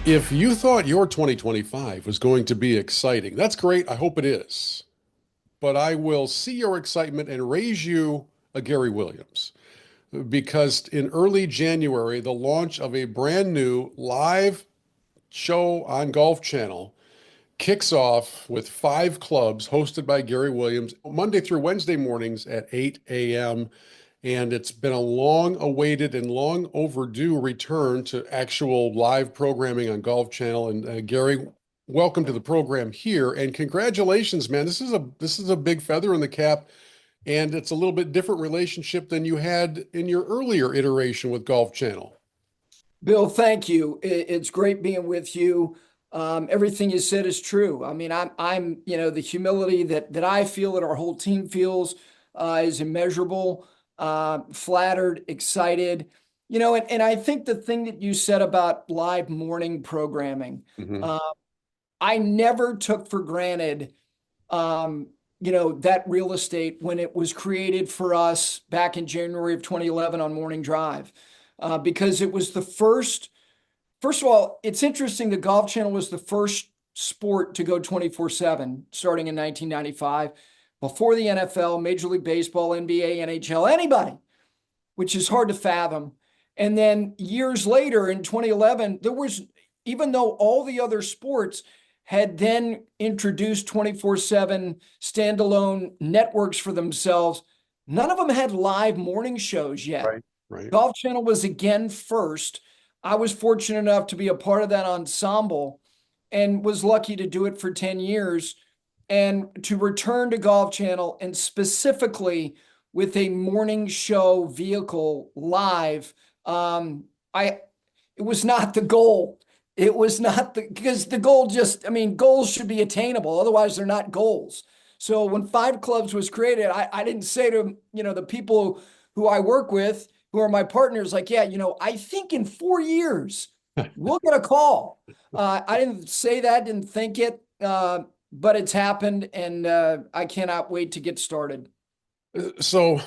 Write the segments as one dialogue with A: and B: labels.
A: If you thought your 2025 was going to be exciting, that's great. I hope it is. But I will see your excitement and raise you a Gary Williams because in early January, the launch of a brand new live show on Golf Channel kicks off with 5 clubs hosted by Gary Williams Monday through Wednesday mornings at 8 a.m. And it's been a long awaited and long overdue return to actual live programming on Golf Channel. And Gary, welcome to the program here. And congratulations, man. This is a big feather in the cap. And it's a little bit different relationship than you had in your earlier iteration with Golf Channel.
B: Bill, thank you. It's great being with you. Everything you said is true. I mean, the humility that I feel that our whole team feels is immeasurable. Flattered, excited. And I think the thing that you said about live morning programming,
A: Mhm.
B: uh, I never took for granted, that real estate when it was created for us back in January of 2011 on Morning Drive, because it was the first. First of all, it's interesting the Golf Channel was the first sport to go 24/7 starting in 1995, before the NFL, Major League Baseball, NBA, NHL, anybody, which is hard to fathom. And then years later in 2011, even though all the other sports had then introduced 24/7 standalone networks for themselves, none of them had live morning shows yet.
A: Right. Right.
B: Golf Channel was again first. I was fortunate enough to be a part of that ensemble and was lucky to do it for 10 years and to return to Golf Channel and specifically with a morning show vehicle live. I It was not the goal. It was not because the goal goals should be attainable. Otherwise, they're not goals. So when 5 clubs was created, I didn't say to, the people who I work with, who are my partners, like, yeah, I think in 4 years we'll get a call. I didn't say that, didn't think it, but it's happened, and I cannot wait to get started.
A: So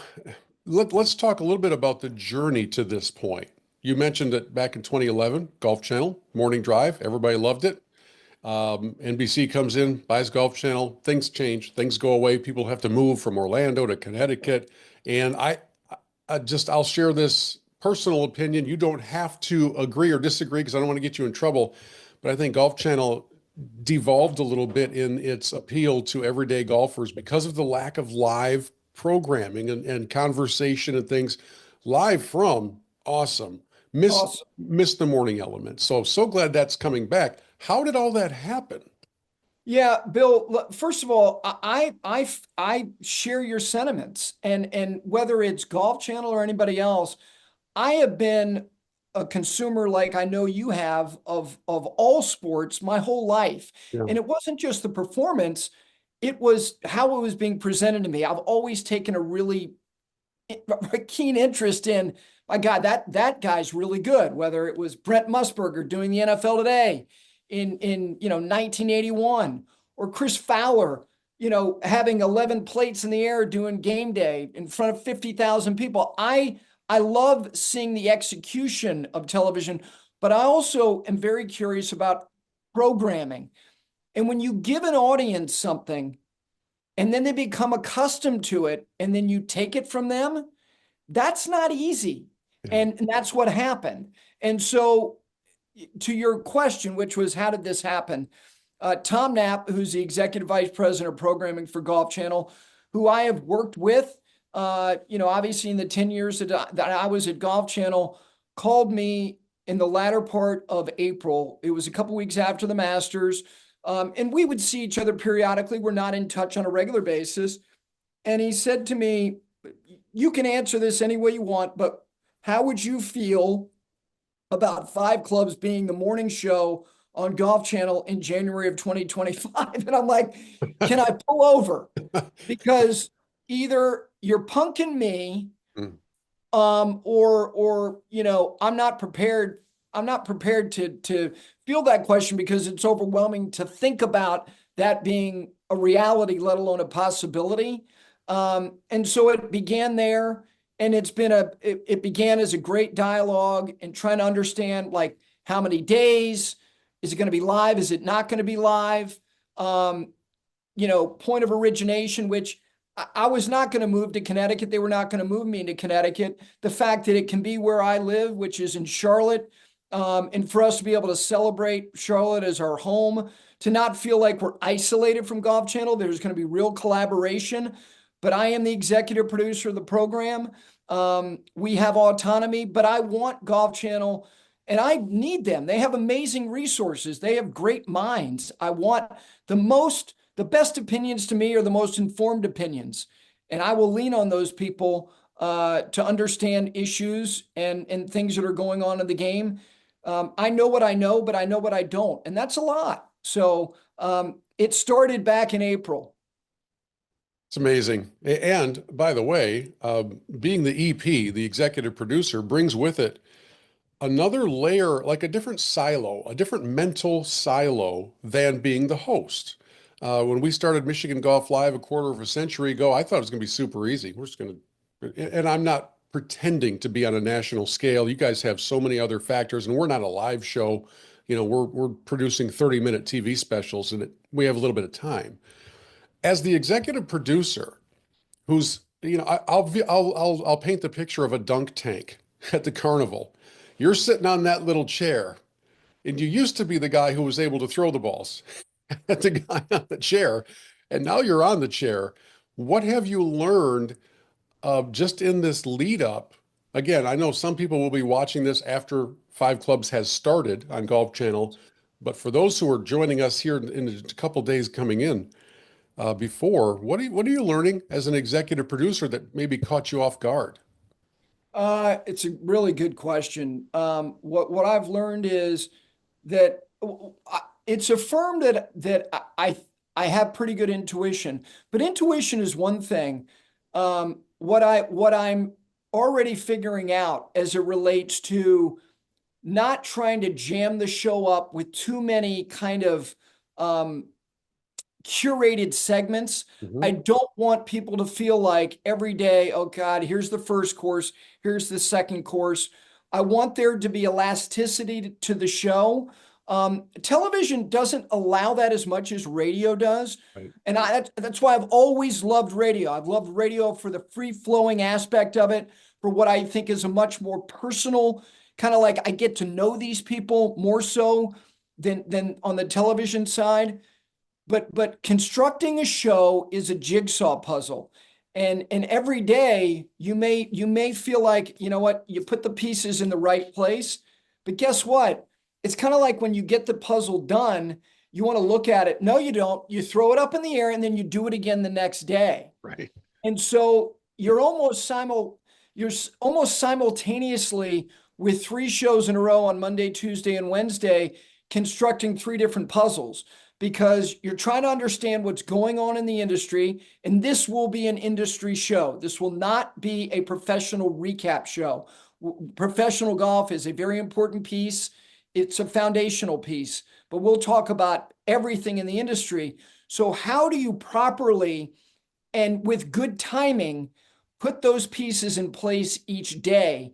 A: let's talk a little bit about the journey to this point. You mentioned that back in 2011, Golf Channel, Morning Drive, everybody loved it. NBC comes in, buys Golf Channel, things change, things go away. People have to move from Orlando to Connecticut. And I'll share this personal opinion. You don't have to agree or disagree because I don't want to get you in trouble. But I think Golf Channel devolved a little bit in its appeal to everyday golfers because of the lack of live programming and conversation and things live from awesome.
B: Awesome.
A: Miss the morning element. So glad that's coming back. How did all that happen?
B: Yeah, Bill, first of all, I share your sentiments, and whether it's Golf Channel or anybody else, I have been a consumer, like I know you have, of all sports my whole life.
A: Yeah.
B: And it wasn't just the performance, it was how it was being presented to me. I've always taken a really keen interest in, my God, that guy's really good. Whether it was Brent Musburger doing the NFL Today in 1981, or Chris Fowler, having 11 plates in the air doing game day in front of 50,000 people. I love seeing the execution of television, but I also am very curious about programming. And when you give an audience something and then they become accustomed to it and then you take it from them, that's not easy.
A: Yeah.
B: And that's what happened. And so, to your question, which was how did this happen? Tom Knapp, who's the executive vice president of programming for Golf Channel, who I have worked with, obviously in the 10 years that I was at Golf Channel, called me in the latter part of April. It was a couple weeks after the Masters. And we would see each other periodically. We're not in touch on a regular basis. And he said to me, you can answer this any way you want, but how would you feel about 5 clubs being the morning show on Golf Channel in January of 2025? And I'm like, can I pull over? Because either you're punking me,
A: Mm.
B: or I'm not prepared. I'm not prepared to feel that question because it's overwhelming to think about that being a reality, let alone a possibility. And so it began there, and it began as a great dialogue and trying to understand, like, how many days, Is it going to be live? Is it not going to be live? Um, point of origination, which I was not going to move to Connecticut. They were not going to move me into Connecticut. The fact that it can be where I live, which is in Charlotte, and for us to be able to celebrate Charlotte as our home, to not feel like we're isolated from Golf Channel. There's going to be real collaboration, but I am the executive producer of the program. We have autonomy, but I want Golf Channel and I need them. They have amazing resources. They have great minds. I want the best opinions to me are the most informed opinions. And I will lean on those people to understand issues and things that are going on in the game. I know what I know, but I know what I don't. And that's a lot. So it started back in April.
A: It's amazing. And by the way, being the EP, the executive producer, brings with it another layer, like a different silo, a different mental silo than being the host. When we started Michigan Golf Live a quarter of a century ago, I thought it was going to be super easy. We're just going to, and I'm not pretending to be on a national scale. You guys have so many other factors, and we're not a live show. We're producing 30-minute TV specials, and we have a little bit of time. As the executive producer, who's, I'll paint the picture of a dunk tank at the carnival. You're sitting on that little chair, and you used to be the guy who was able to throw the balls at the guy on the chair, and now you're on the chair. What have you learned just in this lead up? Again, I know some people will be watching this after Five Clubs has started on Golf Channel, but for those who are joining us here in a couple days coming in, before, what are you learning as an executive producer that maybe caught you off guard?
B: It's a really good question. What I've learned is that it's affirmed that I have pretty good intuition, but intuition is one thing. What I'm already figuring out as it relates to not trying to jam the show up with too many kind of curated segments. I
A: Mhm.
B: don't want people to feel like every day, oh God, here's the first course, here's the second course. I want there to be elasticity to the show. Television doesn't allow that as much as radio does.
A: Right.
B: And that's why I've always loved radio. I've loved radio for the free flowing aspect of it, for what I think is a much more personal kind of like I get to know these people more so than on the television side. But constructing a show is a jigsaw puzzle. And every day you may feel like, you know what, you put the pieces in the right place. But guess what? It's kind of like when you get the puzzle done, you want to look at it. No, you don't. You throw it up in the air and then you do it again the next day.
A: Right.
B: And so you're almost simultaneously with three shows in a row on Monday, Tuesday, and Wednesday, constructing three different puzzles because you're trying to understand what's going on in the industry. And this will be an industry show. This will not be a professional recap show. Professional golf is a very important piece. It's a foundational piece, but we'll talk about everything in the industry. So how do you properly and with good timing put those pieces in place each day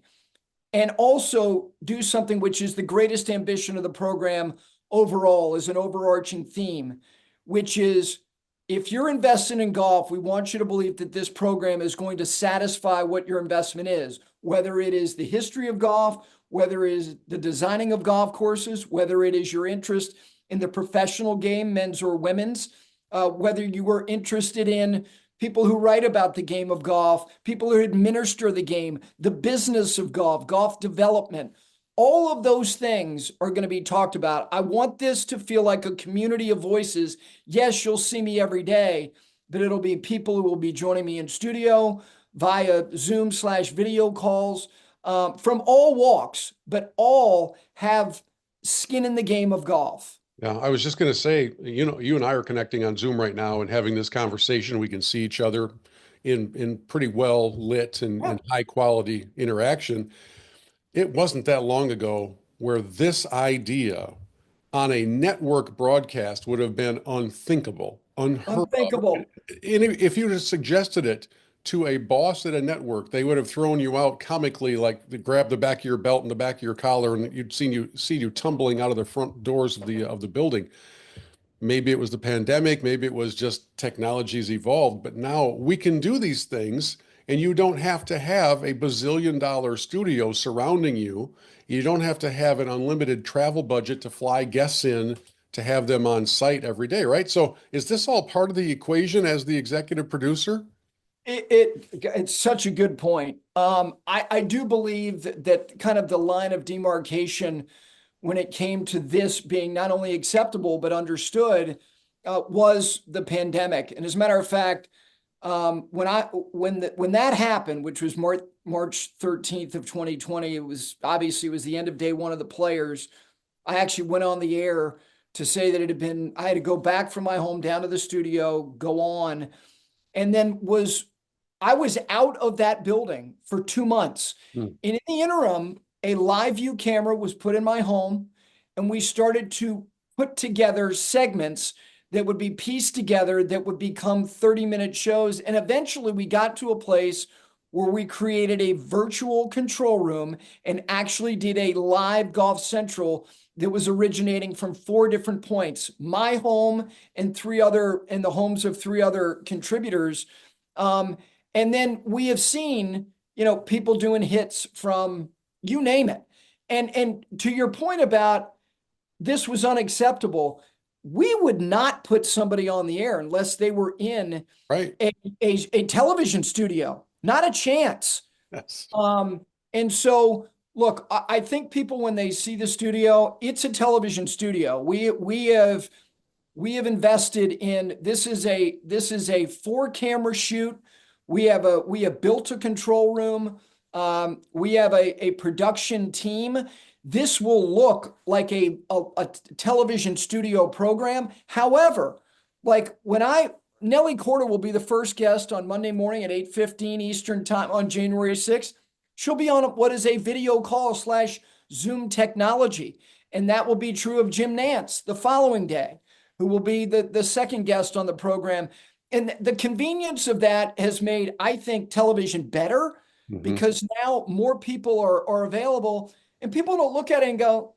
B: and also do something which is the greatest ambition of the program overall as an overarching theme, which is if you're investing in golf, we want you to believe that this program is going to satisfy what your investment is, whether it is the history of golf, whether it is the designing of golf courses, whether it is your interest in the professional game, men's or women's, whether you were interested in people who write about the game of golf, people who administer the game, the business of golf, golf development. All of those things are going to be talked about. I want this to feel like a community of voices. Yes, you'll see me every day, but it'll be people who will be joining me in studio via Zoom/video calls from all walks, but all have skin in the game of golf.
A: Yeah, I was just going to say, you and I are connecting on Zoom right now and having this conversation. We can see each other in pretty well lit
B: Yeah.
A: and high quality interaction. It wasn't that long ago where this idea on a network broadcast would have been unthinkable, unheard of.
B: Unthinkable.
A: And if you'd have suggested it to a boss at a network, they would have thrown you out comically, like they grab the back of your belt and the back of your collar, and you'd see you tumbling out of the front doors of the building. Maybe it was the pandemic, maybe it was just technology's evolved, but now we can do these things and you don't have to have a bazillion-dollar studio surrounding you. You don't have to have an unlimited travel budget to fly guests in to have them on site every day, right? So is this all part of the equation as the executive producer?
B: It's such a good point. I do believe that kind of the line of demarcation when it came to this being not only acceptable but understood was the pandemic. And as a matter of fact, when that happened, which was March 13th of 2020, it was the end of day one of the players. I actually went on the air to say that I had to go back from my home down to the studio, go on, and then I was out of that building for 2 months.
A: Hmm.
B: And in the interim, a live view camera was put in my home, and we started to put together segments that would be pieced together that would become 30-minute shows. And eventually we got to a place where we created a virtual control room and actually did a live Golf Central that was originating from 4 different points, my home and the homes of 3 other contributors. And then we have seen, people doing hits from you name it. And to your point about this was unacceptable, we would not put somebody on the air unless they were in
A: Right.
B: a television studio, not a chance.
A: Yes.
B: And so, look, I think people, when they see the studio, it's a television studio. We have invested in this is a 4-camera shoot. We have built a control room. We have a production team. This will look like a television studio program. However, like Nellie Corder will be the first guest on Monday morning at 8:15 Eastern time on January 6th. She'll be on what is a video call / Zoom technology. And that will be true of Jim Nantz the following day, who will be the second guest on the program. And the convenience of that has made, I think, television better because now more people are available, and people don't look at it and go,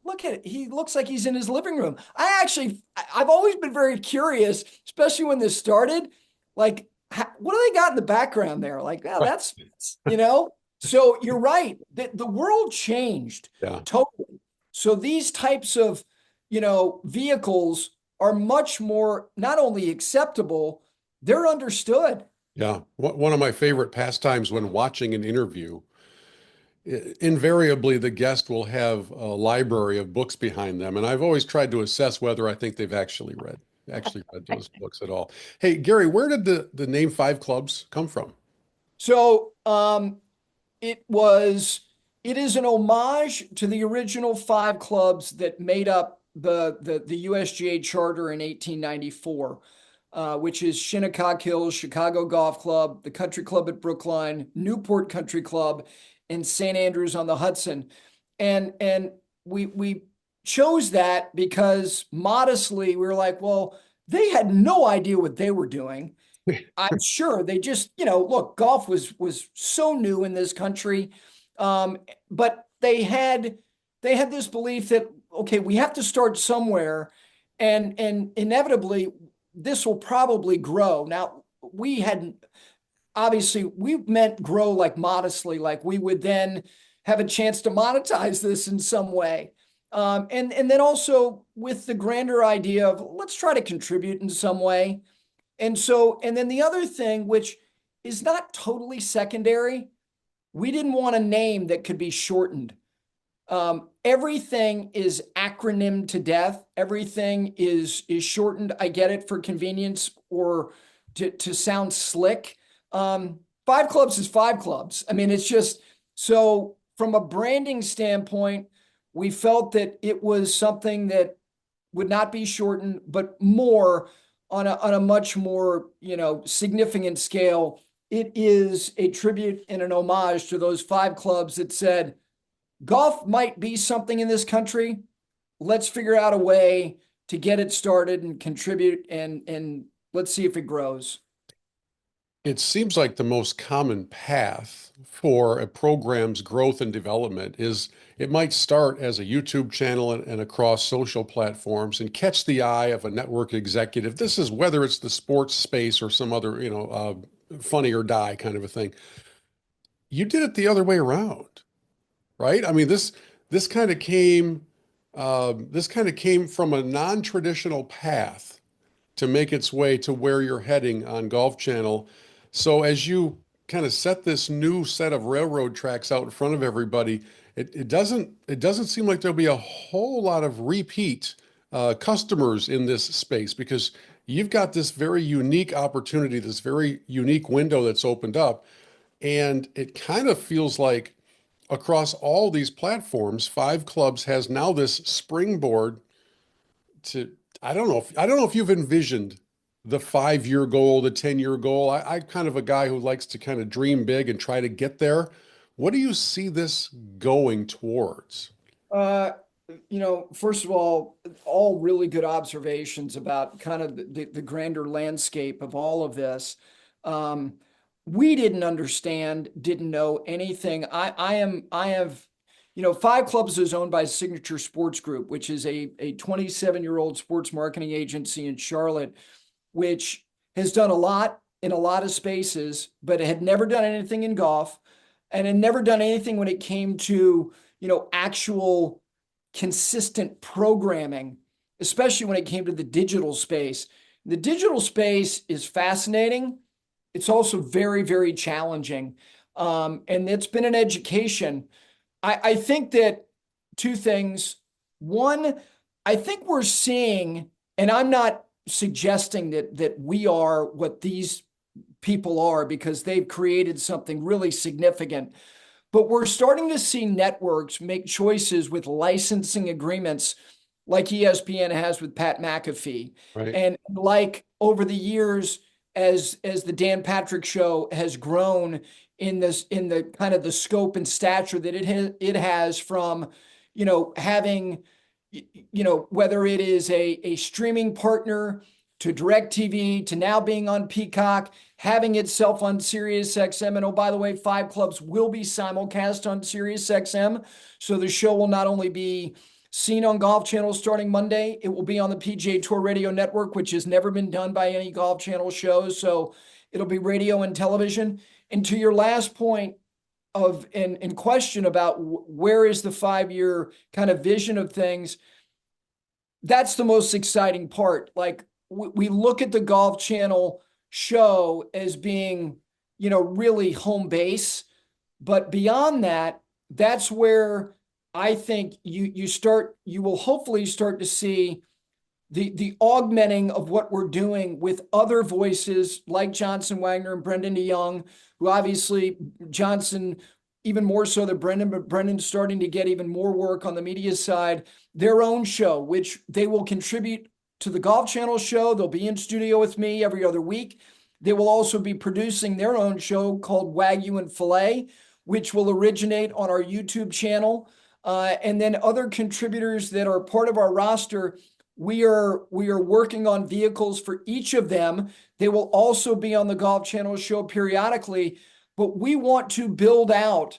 B: look at it. He looks like he's in his living room. I've always been very curious, especially when this started, like, what do they got in the background there? Like, oh, that's, so you're right. The world changed totally. So these types of, vehicles are much more not only acceptable, they're understood.
A: Yeah. One of my favorite pastimes when watching an interview, invariably the guest will have a library of books behind them. And I've always tried to assess whether I think they've actually read those books at all. Hey, Gary, where did the name Five Clubs come from?
B: So it is an homage to the original 5 clubs that made up the USGA charter in 1894, which is Shinnecock Hills, Chicago Golf Club, the Country Club at Brookline, Newport Country Club, and St. Andrews on the Hudson. And we chose that because modestly we were like, well, they had no idea what they were doing. I'm sure they just, look, golf was so new in this country. But they had this belief that, okay, we have to start somewhere, and inevitably this will probably grow. Now, we meant grow like modestly, like we would then have a chance to monetize this in some way. And then also with the grander idea of let's try to contribute in some way. And then the other thing, which is not totally secondary, we didn't want a name that could be shortened. Everything is acronym to death. Everything is shortened. I get it, for convenience or to sound slick. 5 clubs is 5 clubs. I mean, it's just, so from a branding standpoint, we felt that it was something that would not be shortened, but more on a much more, significant scale. It is a tribute and an homage to those 5 clubs that said, golf might be something in this country. Let's figure out a way to get it started and contribute, and let's see if it grows.
A: It seems like the most common path for a program's growth and development is it might start as a YouTube channel and across social platforms and catch the eye of a network executive. This is whether it's the sports space or some other, funny or die kind of a thing. You did it the other way around, right? I mean, this kind of came from a non-traditional path to make its way to where you're heading on Golf Channel. So as you kind of set this new set of railroad tracks out in front of everybody, it doesn't seem like there'll be a whole lot of repeat customers in this space because you've got this very unique opportunity, this very unique window that's opened up, and it kind of feels like across all these platforms, Five Clubs has now this springboard to I don't know if you've envisioned the 5 year goal, the 10 year goal. I'm kind of a guy who likes to kind of dream big and try to get there. What do you see this going towards?
B: Uh, first of all really good observations about kind of the grander landscape of all of this. Um, we didn't understand, didn't know anything. I have, Five Clubs is owned by Signature Sports Group, which is a 27-year-old sports marketing agency in Charlotte, which has done a lot in a lot of spaces, but had never done anything in golf and had never done anything when it came to, actual consistent programming, especially when it came to the digital space. The digital space is fascinating. It's also very, very challenging. And it's been an education. I think that two things. One, I think we're seeing, and I'm not suggesting that we are what these people are because they've created something really significant. But we're starting to see networks make choices with licensing agreements like ESPN has with Pat McAfee.
A: Right.
B: And like over the years, as the Dan Patrick Show has grown in the kind of the scope and stature that it has from, having, whether it is a streaming partner to DirecTV to now being on Peacock, having itself on SiriusXM. And oh, by the way, Five Clubs will be simulcast on SiriusXM. So the show will not only be seen on Golf Channel starting Monday, it will be on the PGA Tour Radio Network, which has never been done by any Golf Channel shows. So it'll be radio and television. And to your last point of in question about where is the 5 year kind of vision of things, that's the most exciting part. Like we look at the Golf Channel show as being, really home base. But beyond that, that's where I think you will hopefully start to see the augmenting of what we're doing with other voices like Johnson Wagner and Brendan DeYoung, who obviously Johnson even more so than Brendan, but Brendan's starting to get even more work on the media side, their own show, which they will contribute to the Golf Channel show. They'll be in studio with me every other week. They will also be producing their own show called Wagyu and Filet, which will originate on our YouTube channel. And then other contributors that are part of our roster, we are working on vehicles for each of them. They will also be on the Golf Channel show periodically, but we want to build out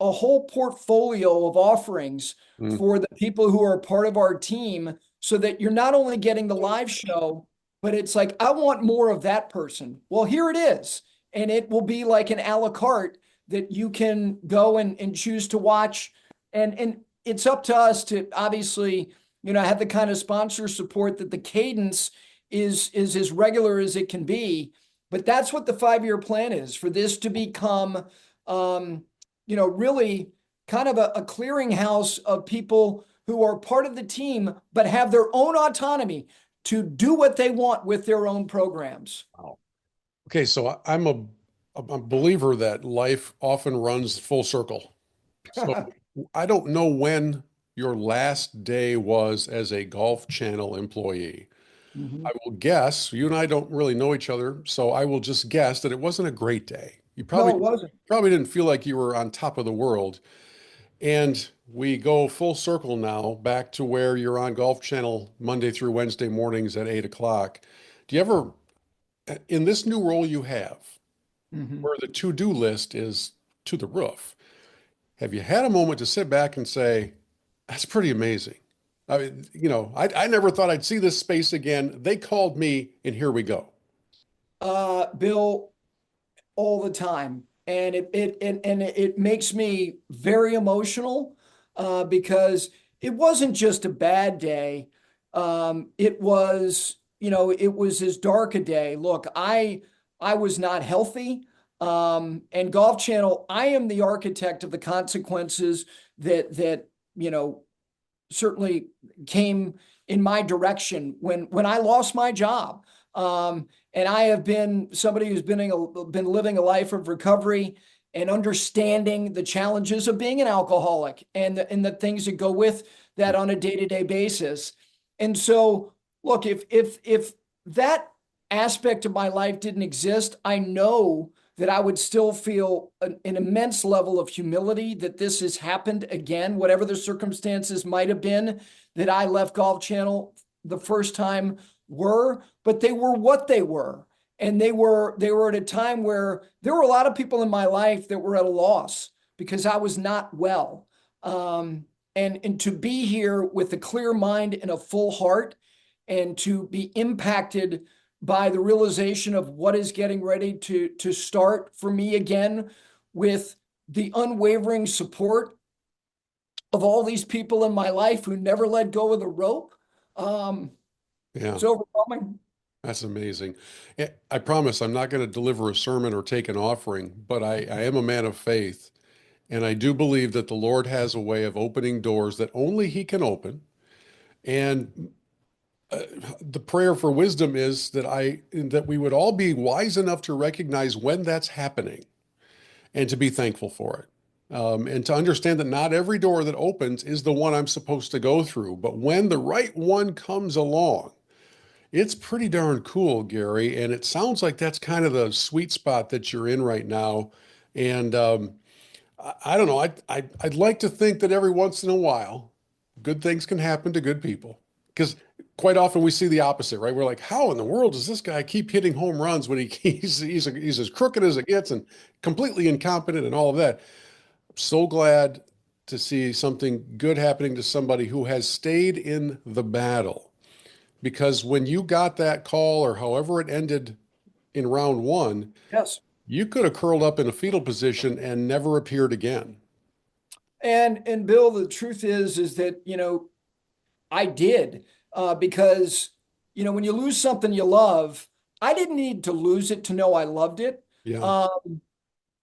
B: a whole portfolio of offerings
A: Mm.
B: for the people who are part of our team so that you're not only getting the live show, but it's like, I want more of that person. Well, here it is. And it will be like an a la carte that you can go and choose to watch. And it's up to us to obviously, have the kind of sponsor support that the cadence is as regular as it can be. But that's what the 5 year plan is for this to become, really kind of a clearinghouse of people who are part of the team, but have their own autonomy to do what they want with their own programs.
A: Wow. Okay, so I'm a believer that life often runs full circle. So I don't know when your last day was as a Golf Channel employee. I
B: Mhm.
A: will guess, you and I don't really know each other, so I will just guess that it wasn't a great day. You
B: No,
A: probably
B: it wasn't.
A: probably didn't feel like you were on top of the world. And we go full circle now back to where you're on Golf Channel Monday through Wednesday mornings at 8 o'clock. Do you ever, in this new role you have,
B: Mhm.
A: where the to-do list is to the roof. Have you had a moment to sit back and say, that's pretty amazing? I mean, I never thought I'd see this space again. They called me, and here we go.
B: Bill, all the time, and it makes me very emotional, because it wasn't just a bad day. It was, it was as dark a day. Look, I was not healthy. And Golf Channel, I am the architect of the consequences that certainly came in my direction when I lost my job. And I have been somebody who's been living a life of recovery and understanding the challenges of being an alcoholic and the things that go with that on a day-to-day basis. And so, look, if that aspect of my life didn't exist, I know that I would still feel an immense level of humility that this has happened again, whatever the circumstances might have been that I left Golf Channel the first time were, but they were what they were. And they were at a time where there were a lot of people in my life that were at a loss because I was not well. And to be here with a clear mind and a full heart and to be impacted by the realization of what is getting ready to start for me again, with the unwavering support of all these people in my life who never let go of the rope. Um,
A: Yeah,
B: it's overwhelming.
A: that's amazing. I promise I'm not going to deliver a sermon or take an offering, but I am a man of faith. And I do believe that the Lord has a way of opening doors that only He can open. And the prayer for wisdom is that we would all be wise enough to recognize when that's happening and to be thankful for it. And to understand that not every door that opens is the one I'm supposed to go through, but when the right one comes along, it's pretty darn cool, Gary. And it sounds like that's kind of the sweet spot that you're in right now. And I don't know. I'd like to think that every once in a while, good things can happen to good people. Because quite often we see the opposite, right? We're like, how in the world does this guy keep hitting home runs when he's as crooked as it gets and completely incompetent and all of that? I'm so glad to see something good happening to somebody who has stayed in the battle. Because when you got that call, or however it ended in round one,
B: Yes.
A: you could have curled up in a fetal position and never appeared again.
B: And Bill, the truth is that, I did, because, when you lose something you love, I didn't need to lose it to know I loved it.
A: Yeah.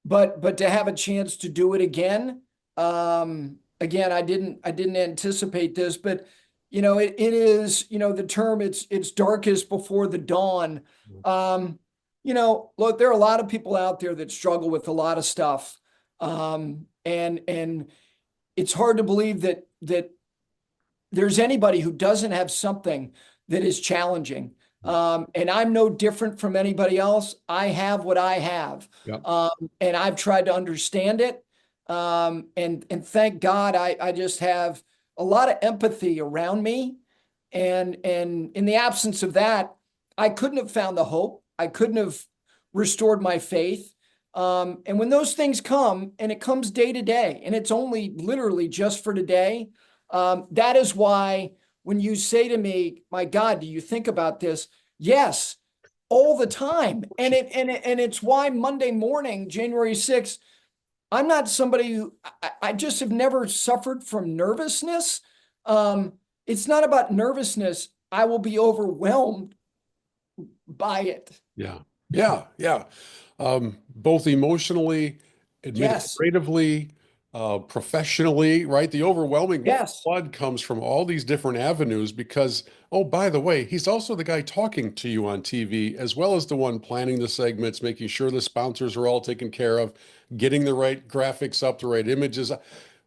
B: But to have a chance to do it again, again, I didn't anticipate this, but it is, the term, it's darkest before the dawn. Look, there are a lot of people out there that struggle with a lot of stuff. And it's hard to believe that there's anybody who doesn't have something that is challenging. And I'm no different from anybody else. I have what I have.
A: Yeah.
B: And I've tried to understand it. And thank God I just have a lot of empathy around me. And in the absence of that, I couldn't have found the hope. I couldn't have restored my faith. And when those things come, and it comes day to day, and it's only literally just for today, that is why when you say to me, my God, do you think about this? Yes, all the time. And it's why Monday morning, January 6th, I'm not somebody who I just have never suffered from nervousness. It's not about nervousness. I will be overwhelmed by it.
A: Yeah. Yeah. Yeah. Both emotionally,
B: Yes,
A: administratively, professionally, right? The overwhelming
B: yes,
A: flood comes from all these different avenues because, oh, by the way, he's also the guy talking to you on TV, as well as the one planning the segments, making sure the sponsors are all taken care of, getting the right graphics up, the right images.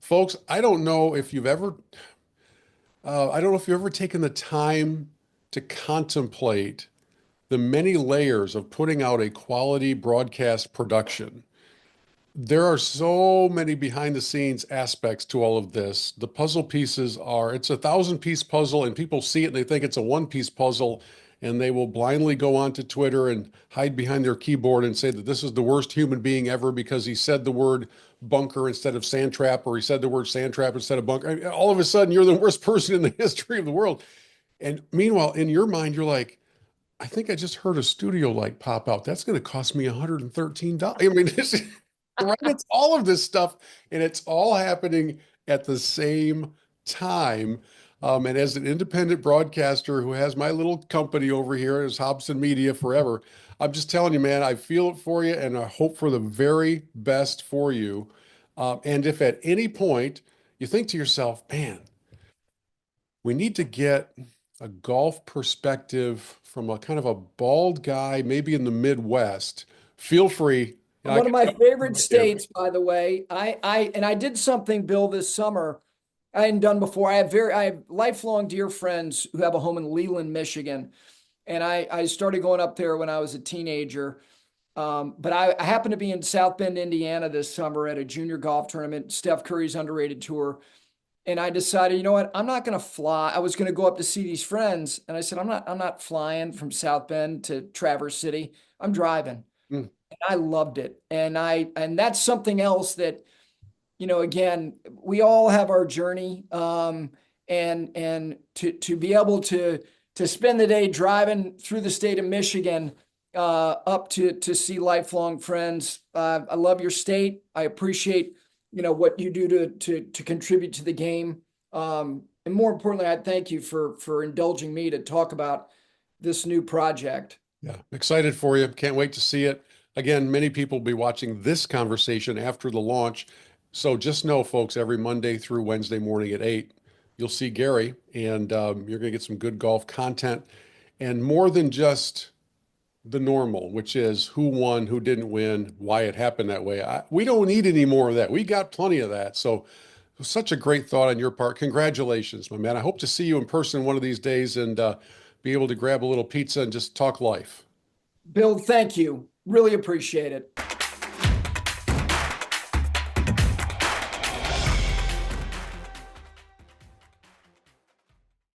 A: Folks, I don't know if you've ever taken the time to contemplate the many layers of putting out a quality broadcast production. There are so many behind the scenes aspects to all of this. The puzzle pieces it's a 1,000-piece puzzle, and people see it and they think it's a one-piece puzzle. and they will blindly go onto Twitter and hide behind their keyboard and say that this is the worst human being ever because he said the word bunker instead of sand trap, or he said the word sand trap instead of bunker. I mean, all of a sudden, you're the worst person in the history of the world. And meanwhile, in your mind, you're like, I think I just heard a studio light pop out. That's going to cost me $113. I mean, right? It's all of this stuff, and it's all happening at the same time. And as an independent broadcaster who has my little company over here as Hobson Media forever, I'm just telling you, man, I feel it for you, and I hope for the very best for you. And if at any point you think to yourself, man, we need to get a golf perspective from a kind of a bald guy, maybe in the Midwest. Feel free. You know, I
B: One of
A: can
B: my
A: tell
B: favorite
A: you right
B: states, by the way. I did something, Bill, this summer I hadn't done before. I have lifelong dear friends who have a home in Leland, Michigan, and I started going up there when I was a teenager. But I happened to be in South Bend, Indiana this summer at a junior golf tournament, Steph Curry's underrated tour. And I decided, you know what? I'm not going to fly. I was going to go up to see these friends, and I said, I'm not flying from South Bend to Traverse City. I'm driving.
A: there.
B: And I loved it. And that's something else that, again, we all have our journey. And to be able to spend the day driving through the state of Michigan, up to see lifelong friends. I love your state. I appreciate, what you do to contribute to the game. And more importantly, I thank you for indulging me to talk about this new project.
A: Yeah, excited for you. Can't wait to see it. Again, many people will be watching this conversation after the launch. So just know, folks, every Monday through Wednesday morning at 8, you'll see Gary, and you're going to get some good golf content and more than just the normal, which is who won, who didn't win, why it happened that way. We don't need any more of that. We got plenty of that. So such a great thought on your part. Congratulations, my man. I hope to see you in person one of these days and be able to grab a little pizza and just talk life.
B: Bill, thank you. Really appreciate it.